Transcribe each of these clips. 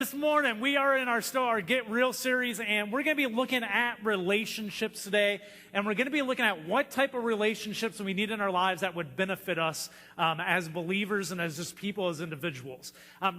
This morning, we are in our Get Real series, and we're going to be looking at relationships today, and we're going to be looking at what type of relationships we need in our lives that would benefit us as believers and as just people, as individuals.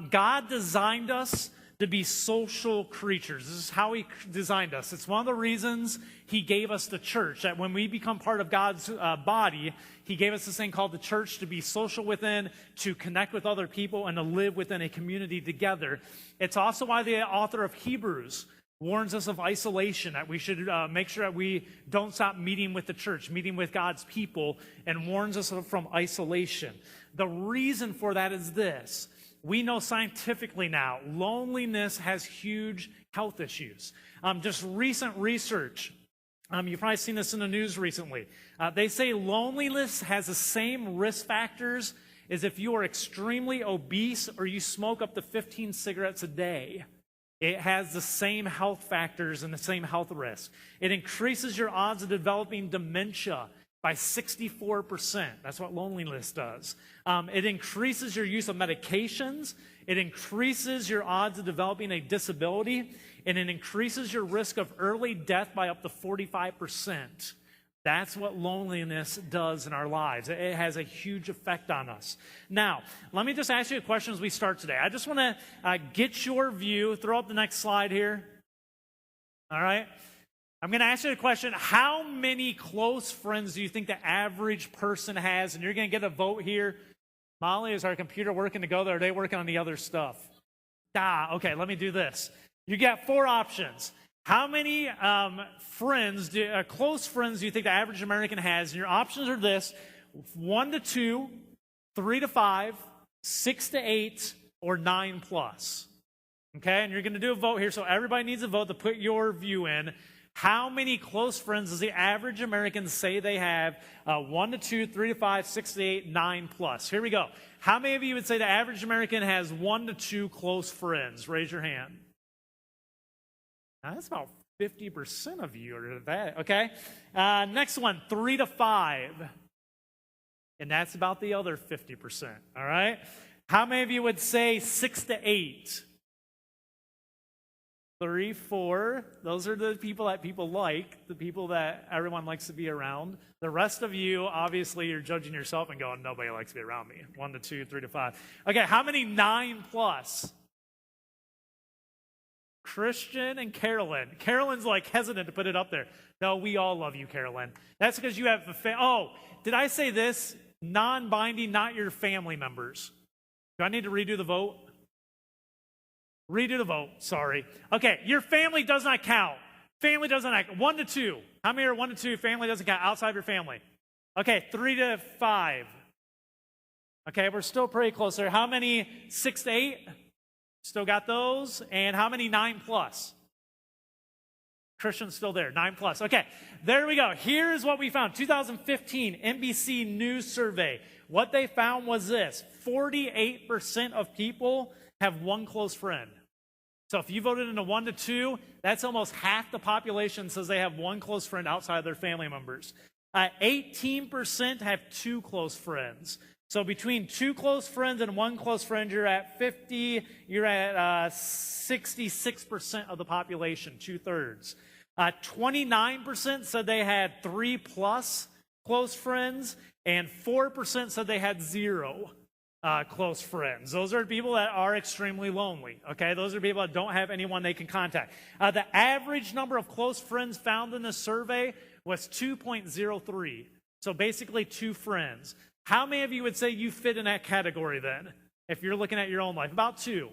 God designed us to be social creatures. This is how he designed us. It's one of the reasons he gave us the church, that when we become part of God's body, he gave us this thing called the church to be social within, to connect with other people, and to live within a community together. It's also why the author of Hebrews warns us of isolation, that we should make sure that we don't stop meeting with the church, meeting with God's people, and warns us from isolation. The reason for that is this. We know scientifically now, loneliness has huge health issues. Just recent research, you've probably seen this in the news recently. They say loneliness has the same risk factors as if you are extremely obese or you smoke up to 15 cigarettes a day. It has the same health factors and the same health risk. It increases your odds of developing dementia by 64%. That's what loneliness does. It increases your use of medications. It increases your odds of developing a disability. And it increases your risk of early death by up to 45%. That's what loneliness does in our lives. It has a huge effect on us. Now, let me just ask you a question as we start today. I just want to get your view. Throw up the next slide here. All right. I'm going to ask you a question. How many close friends do you think the average person has? And you're going to get a vote here. Molly, is our computer working to go there? Or are they working on the other stuff? Okay, let me do this. You get 4 options. How many close friends do you think the average American has? And your options are this: 1 to 2, 3 to 5, 6 to 8, or 9 plus. Okay, and you're going to do a vote here, so everybody needs a vote to put your view in. How many close friends does the average American say they have? 1 to 2, 3 to 5, 6 to 8, 9 plus. Here we go. How many of you would say the average American has 1 to 2 close friends? Raise your hand. Now, that's about 50% of you are that. Okay. Next one, 3 to 5. And that's about the other 50%. All right. How many of you would say 6 to 8? 3, 4, those are the people that people like, the people that everyone likes to be around. The rest of you, obviously, you're judging yourself and going, nobody likes to be around me. 1 to 2, 3 to 5. Okay, how many 9 plus? Christian and Carolyn. Carolyn's like hesitant to put it up there. No, we all love you, Carolyn. That's because you have did I say this? Non-binding, not your family members. Do I need to redo the vote? Redo the vote, sorry. Okay, your family does not count. Family doesn't count. 1 to 2. How many are 1 to 2? Family doesn't count outside of your family. Okay, 3 to 5. Okay, we're still pretty close there. How many 6 to 8? Still got those. And how many 9 plus? Christian's still there, 9 plus. Okay, there we go. Here's what we found. 2015 NBC News survey. What they found was this: 48% of people have 1 close friend. So if you voted in a 1 to 2, that's almost half the population says they have 1 close friend outside of their family members. 18% have 2 close friends. So between 2 close friends and 1 close friend, you're at 66% of the population, 2/3. 29% said they had 3 plus close friends, and 4% said they had 0 close friends. Those are people that are extremely lonely, okay? Those are people that don't have anyone they can contact. The average number of close friends found in the survey was 2.03. So basically 2 friends. How many of you would say you fit in that category then, if you're looking at your own life? About 2.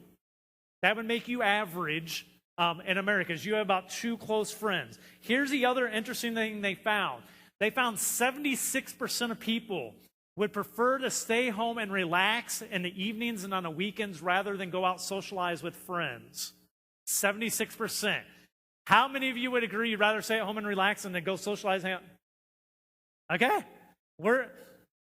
That would make you average in America, because you have about 2 close friends. Here's the other interesting thing they found. They found 76% of people would prefer to stay home and relax in the evenings and on the weekends rather than go out socialize with friends. 76%. How many of you would agree you'd rather stay at home and relax than to go socialize? Okay.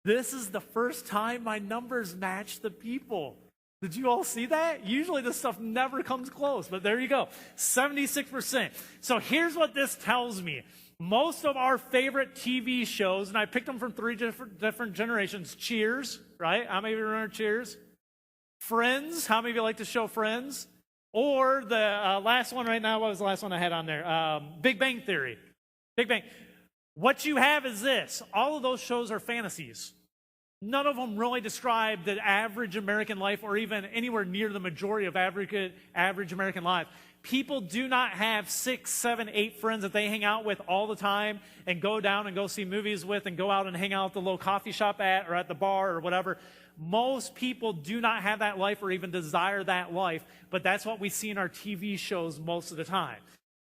This is the first time my numbers match the people. Did you all see that? Usually this stuff never comes close, but there you go. 76%. So here's what this tells me. Most of our favorite TV shows, and I picked them from 3 different generations. Cheers, right? How many of you remember Cheers? Friends. How many of you like to show Friends? Or the last one right now, what was the last one I had on there? Big Bang Theory. Big Bang. What you have is this. All of those shows are fantasies. None of them really describe the average American life or even anywhere near the majority of average American life. People do not have 6, 7, 8 friends that they hang out with all the time and go down and go see movies with and go out and hang out at the little coffee shop at or at the bar or whatever. Most people do not have that life or even desire that life, but that's what we see in our TV shows most of the time.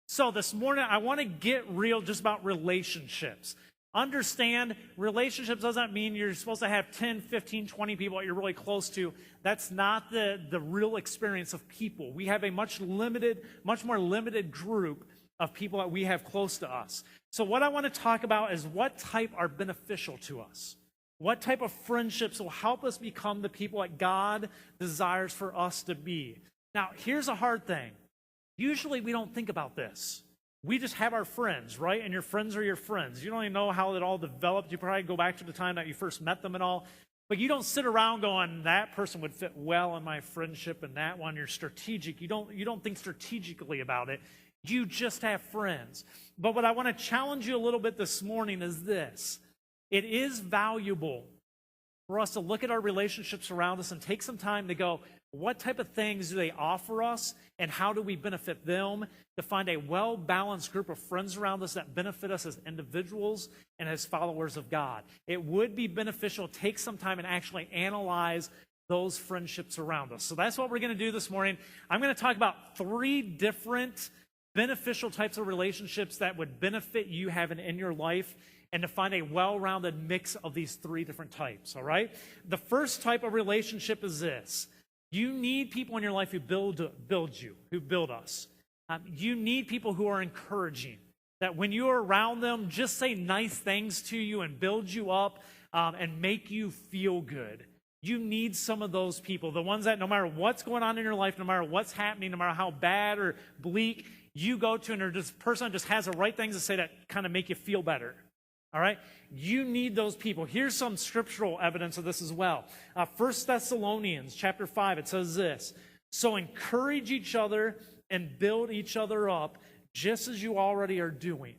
So this morning, I want to get real just about relationships. Understand, relationships doesn't mean you're supposed to have 10, 15, 20 people that you're really close to. That's not the real experience of people. We have a much more limited group of people that we have close to us. So what I want to talk about is what type are beneficial to us. What type of friendships will help us become the people that God desires for us to be. Now, here's a hard thing. Usually we don't think about this. We just have our friends, right? And your friends are your friends. You don't even know how it all developed. You probably go back to the time that you first met them and all. But you don't sit around going, that person would fit well in my friendship and that one. You're strategic. You don't think strategically about it. You just have friends. But what I want to challenge you a little bit this morning is this. It is valuable for us to look at our relationships around us and take some time to go, what type of things do they offer us and how do we benefit them, to find a well-balanced group of friends around us that benefit us as individuals and as followers of God. It would be beneficial to take some time and actually analyze those friendships around us. So that's what we're going to do this morning. I'm going to talk about 3 different beneficial types of relationships that would benefit you having in your life, and to find a well-rounded mix of these 3 different types, all right? The first type of relationship is this. You need people in your life who build you, who build us. You need people who are encouraging, that when you are around them, just say nice things to you and build you up and make you feel good. You need some of those people, the ones that no matter what's going on in your life, no matter what's happening, no matter how bad or bleak, you go to and this person just has the right things to say that kind of make you feel better. All right? You need those people. Here's some scriptural evidence of this as well. 1 Thessalonians chapter 5, it says this. So encourage each other and build each other up, just as you already are doing.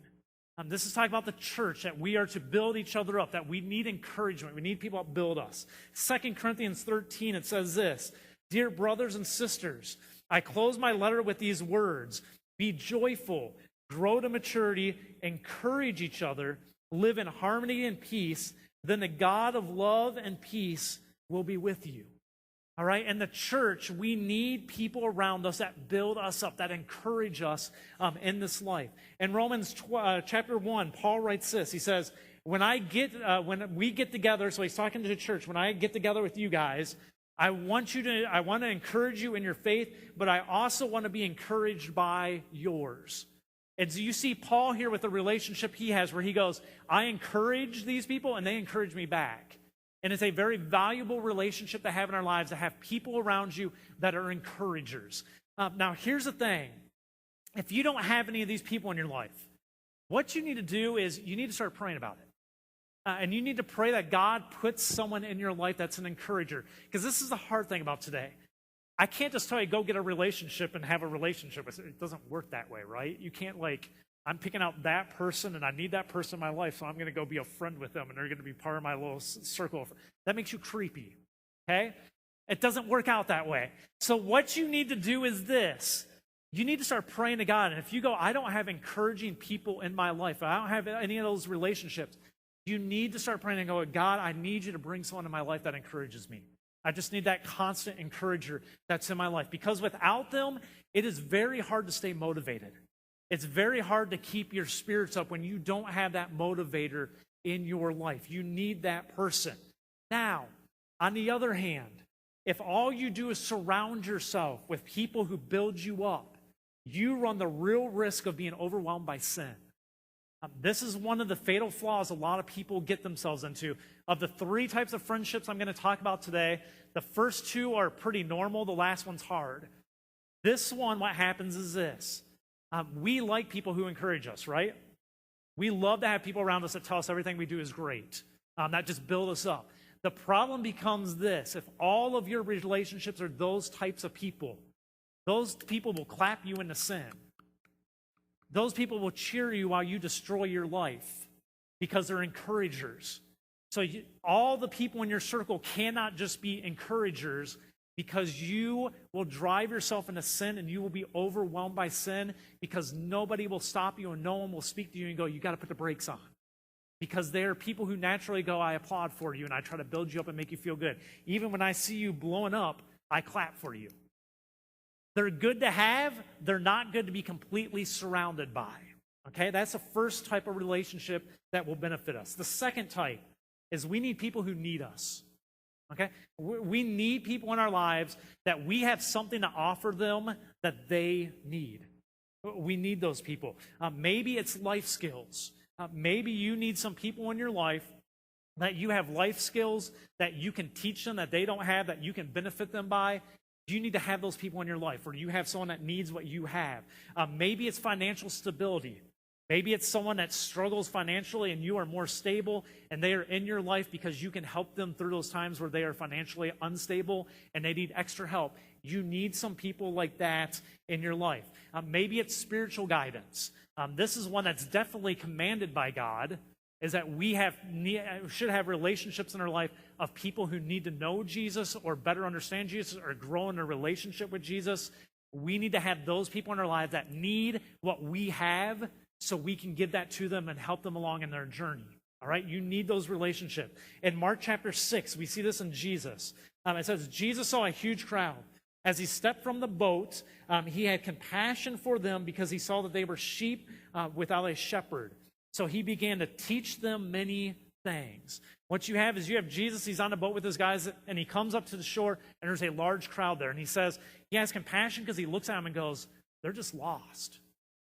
This is talking about the church, that we are to build each other up, that we need encouragement. We need people that build us. 2 Corinthians 13, it says this. Dear brothers and sisters, I close my letter with these words. Be joyful, grow to maturity, encourage each other, live in harmony and peace, then the God of love and peace will be with you. All right? In the church, we need people around us that build us up, that encourage us in this life. In Romans chapter 1, Paul writes this. He says, when we get together, so he's talking to the church, when I get together with you guys, I want to encourage you in your faith, but I also want to be encouraged by yours. And so you see Paul here with the relationship he has where he goes, I encourage these people and they encourage me back. And it's a very valuable relationship to have in our lives, to have people around you that are encouragers. Now, here's the thing. If you don't have any of these people in your life, what you need to do is you need to start praying about it. And you need to pray that God puts someone in your life that's an encourager. Because this is the hard thing about today. I can't just tell you, go get a relationship and have a relationship. It doesn't work that way, right? You can't I'm picking out that person and I need that person in my life, so I'm going to go be a friend with them and they're going to be part of my little circle. That makes you creepy, okay? It doesn't work out that way. So what you need to do is this. You need to start praying to God. And if you go, I don't have encouraging people in my life, I don't have any of those relationships, you need to start praying and go, God, I need you to bring someone in my life that encourages me. I just need that constant encourager that's in my life. Because without them, it is very hard to stay motivated. It's very hard to keep your spirits up when you don't have that motivator in your life. You need that person. Now, on the other hand, if all you do is surround yourself with people who build you up, you run the real risk of being overwhelmed by sin. This is one of the fatal flaws a lot of people get themselves into. Of the 3 types of friendships I'm going to talk about today, the first 2 are pretty normal. The last one's hard. This one, what happens is this. We like people who encourage us, right? We love to have people around us that tell us everything we do is great, that just build us up. The problem becomes this. If all of your relationships are those types of people, Those people will clap you into sin. Those people will cheer you while you destroy your life because they're encouragers. So all the people in your circle cannot just be encouragers, because you will drive yourself into sin and you will be overwhelmed by sin, because nobody will stop you and no one will speak to you and go, you got to put the brakes on. Because they are people who naturally go, I applaud for you and I try to build you up and make you feel good. Even when I see you blowing up, I clap for you. They're good to have. They're not good to be completely surrounded by. Okay, that's the first type of relationship that will benefit us. The second type is we need people who need us. Okay, we need people in our lives that we have something to offer them that they need. We need those people. Maybe it's life skills. Maybe you need some people in your life that you have life skills that you can teach them that they don't have, that you can benefit them by. You need to have those people in your life, or you have someone that needs what you have. Maybe it's financial stability. Maybe it's someone that struggles financially and you are more stable and they are in your life because you can help them through those times where they are financially unstable and they need extra help. You need some people like that in your life. Maybe it's spiritual guidance. This is one that's definitely commanded by God, is that we should have relationships in our life of people who need to know Jesus or better understand Jesus or grow in a relationship with Jesus. We need to have those people in our lives that need what we have, so we can give that to them and help them along in their journey. All right? You need those relationships. In Mark chapter 6, we see this in Jesus. It says, Jesus saw a huge crowd. As he stepped from the boat, he had compassion for them because he saw that they were sheep without a shepherd. So he began to teach them many things. What you have is you have Jesus, he's on the boat with his guys, and he comes up to the shore, and there's a large crowd there. And he says, he has compassion because he looks at them and goes, they're just lost.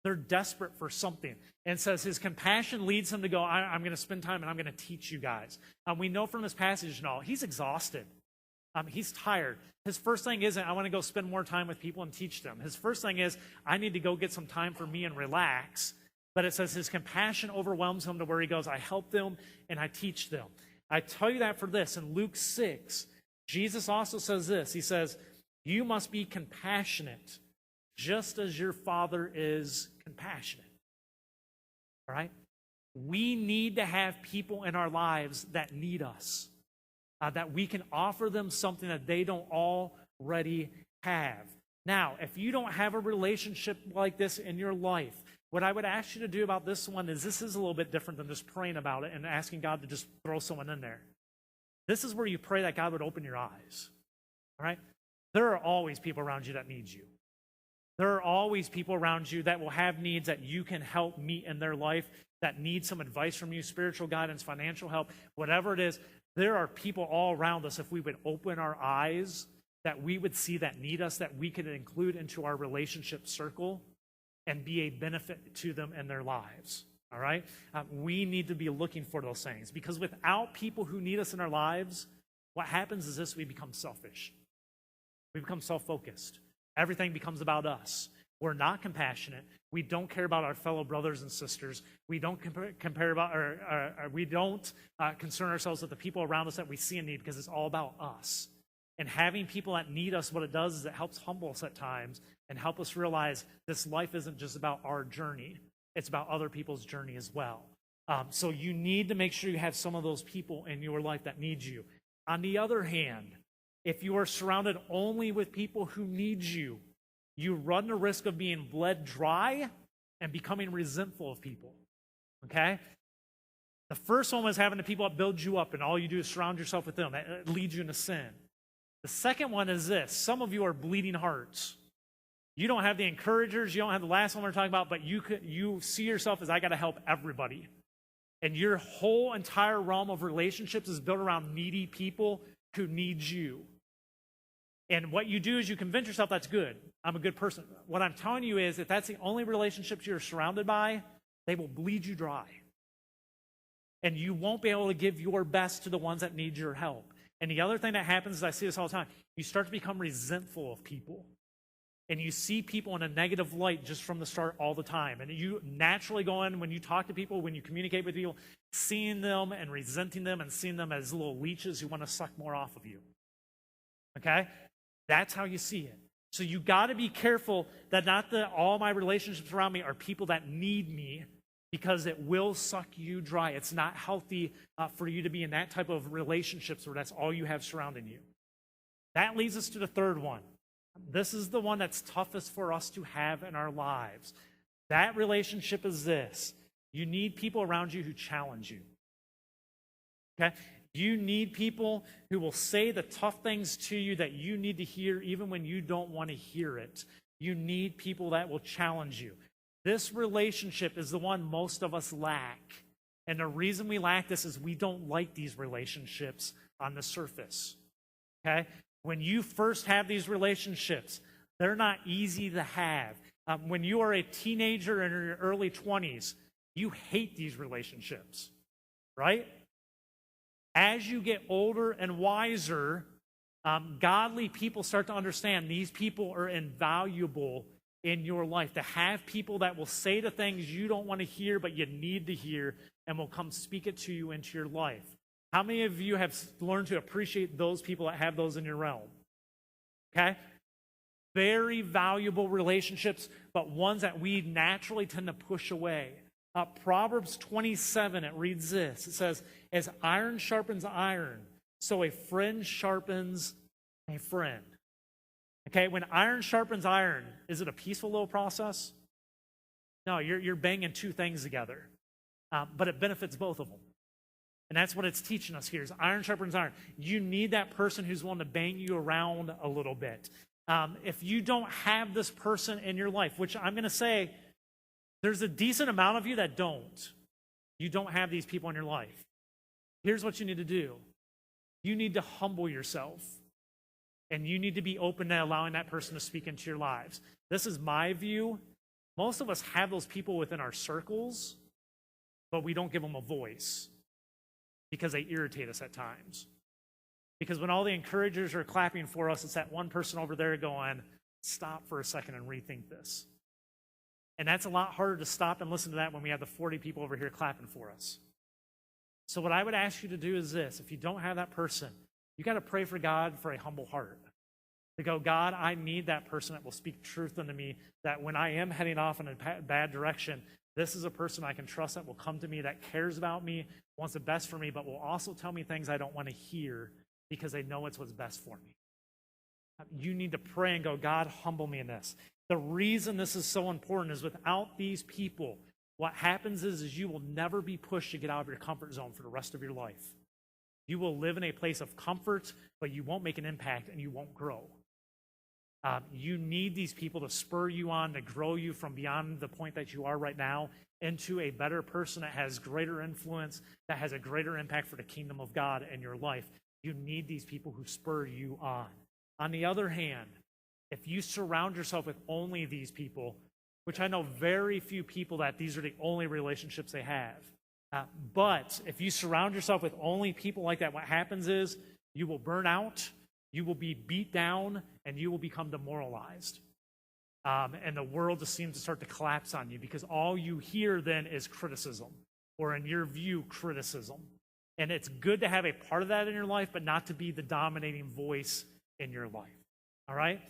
They're desperate for something. And says his compassion leads him to go, I'm going to spend time and I'm going to teach you guys. We know from this passage and all, he's exhausted. He's tired. His first thing isn't, I want to go spend more time with people and teach them. His first thing is, I need to go get some time for me and relax. But it says his compassion overwhelms him to where he goes, I help them and I teach them. I tell you that for this. In Luke 6, Jesus also says this. He says, you must be compassionate, just as your Father is compassionate. All right? We need to have people in our lives that need us, that we can offer them something that they don't already have. Now, if you don't have a relationship like this in your life, what I would ask you to do about this one is, this is a little bit different than just praying about it and asking God to just throw someone in there. This is where you pray that God would open your eyes. All right? There are always people around you that need you. There are always people around you that will have needs that you can help meet in their life, that need some advice from you, spiritual guidance, financial help, whatever it is. There are people all around us, if we would open our eyes, that we would see that need us, that we could include into our relationship circle and be a benefit to them in their lives. All right? We need to be looking for those things, because without people who need us in our lives, what happens is this: we become selfish. We become self-focused. Everything becomes about us. We're not compassionate. We don't care about our fellow brothers and sisters. We don't we don't concern ourselves with the people around us that we see in need, because it's all about us. And having people that need us, what it does is it helps humble us at times and help us realize this life isn't just about our journey. It's about other people's journey as well. So you need to make sure you have some of those people in your life that need you. On the other hand, if you are surrounded only with people who need you, you run the risk of being bled dry and becoming resentful of people. Okay? The first one was having the people that build you up, and all you do is surround yourself with them. That leads you into sin. The second one is this: some of you are bleeding hearts. You don't have the encouragers, you don't have the last one we're talking about, but you see yourself as, I got to help everybody. And your whole entire realm of relationships is built around needy people who need you. And what you do is you convince yourself that's good. I'm a good person. What I'm telling you is, if that's the only relationships you're surrounded by, they will bleed you dry. And you won't be able to give your best to the ones that need your help. And the other thing that happens is, I see this all the time, you start to become resentful of people. And you see people in a negative light just from the start all the time. And you naturally go in, when you talk to people, when you communicate with people, seeing them and resenting them and seeing them as little leeches who want to suck more off of you. Okay? That's how you see it. So you got to be careful that not that all my relationships around me are people that need me, because it will suck you dry. It's not healthy for you to be in that type of relationships where that's all you have surrounding you. That leads us to the third one. This is the one that's toughest for us to have in our lives. That relationship is this. You need people around you who challenge you. Okay? You need people who will say the tough things to you that you need to hear even when you don't want to hear it. You need people that will challenge you. This relationship is the one most of us lack. And the reason we lack this is we don't like these relationships on the surface. Okay? When you first have these relationships, they're not easy to have. When you are a teenager in your early 20s, you hate these relationships, right? As you get older and wiser, godly people start to understand these people are invaluable in your life. To have people that will say the things you don't want to hear but you need to hear and will come speak it to you into your life. How many of you have learned to appreciate those people that have those in your realm? Okay? Very valuable relationships, but ones that we naturally tend to push away. Proverbs 27, it reads this. It says, as iron sharpens iron, so a friend sharpens a friend. Okay, when iron sharpens iron, is it a peaceful little process? No, you're banging two things together. But it benefits both of them. And that's what it's teaching us here, is iron sharpens iron. You need that person who's willing to bang you around a little bit. If you don't have this person in your life, which I'm going to say, there's a decent amount of you that don't. You don't have these people in your life. Here's what you need to do. You need to humble yourself. And you need to be open to allowing that person to speak into your lives. This is my view. Most of us have those people within our circles, but we don't give them a voice because they irritate us at times. Because when all the encouragers are clapping for us, it's that one person over there going, stop for a second and rethink this. And that's a lot harder to stop and listen to that when we have the 40 people over here clapping for us. So what I would ask you to do is this. If you don't have that person, you got to pray for God for a humble heart. To go, God, I need that person that will speak truth unto me, that when I am heading off in a bad direction, this is a person I can trust that will come to me, that cares about me, wants the best for me, but will also tell me things I don't want to hear because they know it's what's best for me. You need to pray and go, God, humble me in this. The reason this is so important is without these people, what happens is you will never be pushed to get out of your comfort zone for the rest of your life. You will live in a place of comfort, but you won't make an impact and you won't grow. You need these people to spur you on, to grow you from beyond the point that you are right now into a better person that has greater influence, that has a greater impact for the kingdom of God in your life. You need these people who spur you on. On the other hand, if you surround yourself with only these people, which I know very few people that these are the only relationships they have, but if you surround yourself with only people like that, what happens is you will burn out, you will be beat down, and you will become demoralized. And the world just seems to start to collapse on you because all you hear then is criticism, or in your view, criticism. And it's good to have a part of that in your life, but not to be the dominating voice in your life. All right?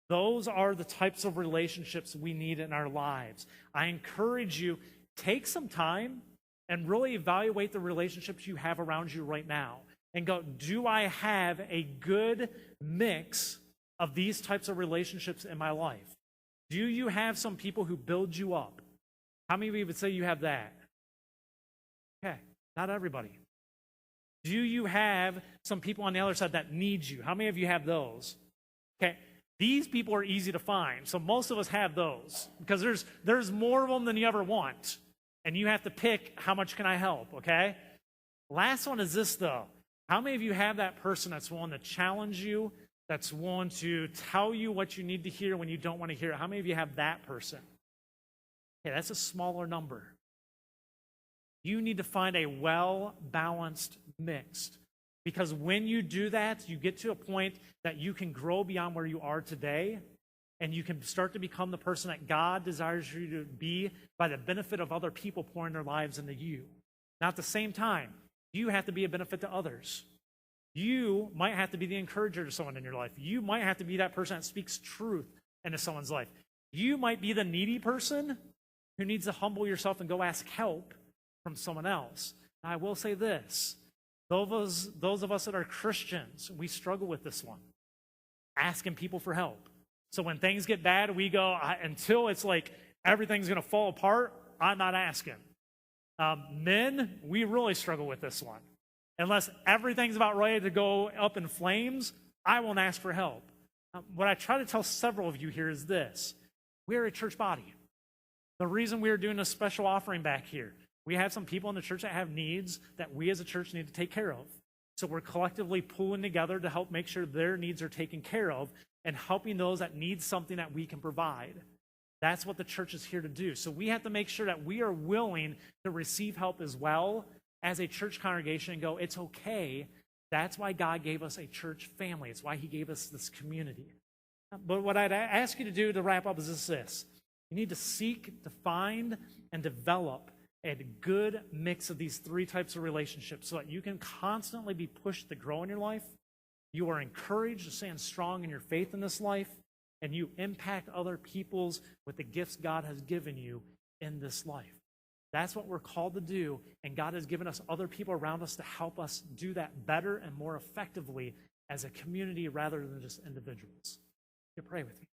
Those are the types of relationships we need in our lives. I encourage you, take some time and really evaluate the relationships you have around you right now. And go, do I have a good mix of these types of relationships in my life? Do you have some people who build you up? How many of you would say you have that? Okay, not everybody. Do you have some people on the other side that need you? How many of you have those? Okay, these people are easy to find. So most of us have those because there's more of them than you ever want. And you have to pick how much can I help, okay? Last one is this, though. How many of you have that person that's willing to challenge you, that's willing to tell you what you need to hear when you don't want to hear it? How many of you have that person? Okay, that's a smaller number. You need to find a well-balanced mix. Because when you do that, you get to a point that you can grow beyond where you are today, and you can start to become the person that God desires you to be by the benefit of other people pouring their lives into you. Now, at the same time, you have to be a benefit to others. You might have to be the encourager to someone in your life. You might have to be that person that speaks truth into someone's life. You might be the needy person who needs to humble yourself and go ask help from someone else. And I will say this, those of us that are Christians, we struggle with this one, asking people for help. So when things get bad, we go, until it's like everything's going to fall apart, I'm not asking. Men, we really struggle with this one. Unless everything's about ready to go up in flames, I won't ask for help. What I try to tell several of you here is this. We're a church body. The reason we're doing a special offering back here, we have some people in the church that have needs that we as a church need to take care of. So we're collectively pulling together to help make sure their needs are taken care of and helping those that need something that we can provide. That's what the church is here to do. So we have to make sure that we are willing to receive help as well as a church congregation and go, it's okay. That's why God gave us a church family. It's why he gave us this community. But what I'd ask you to do to wrap up is this. You need to seek, to find, and develop a good mix of these three types of relationships so that you can constantly be pushed to grow in your life. You are encouraged to stand strong in your faith in this life, and you impact other people's with the gifts God has given you in this life. That's what we're called to do, and God has given us other people around us to help us do that better and more effectively as a community rather than just individuals. You pray with me.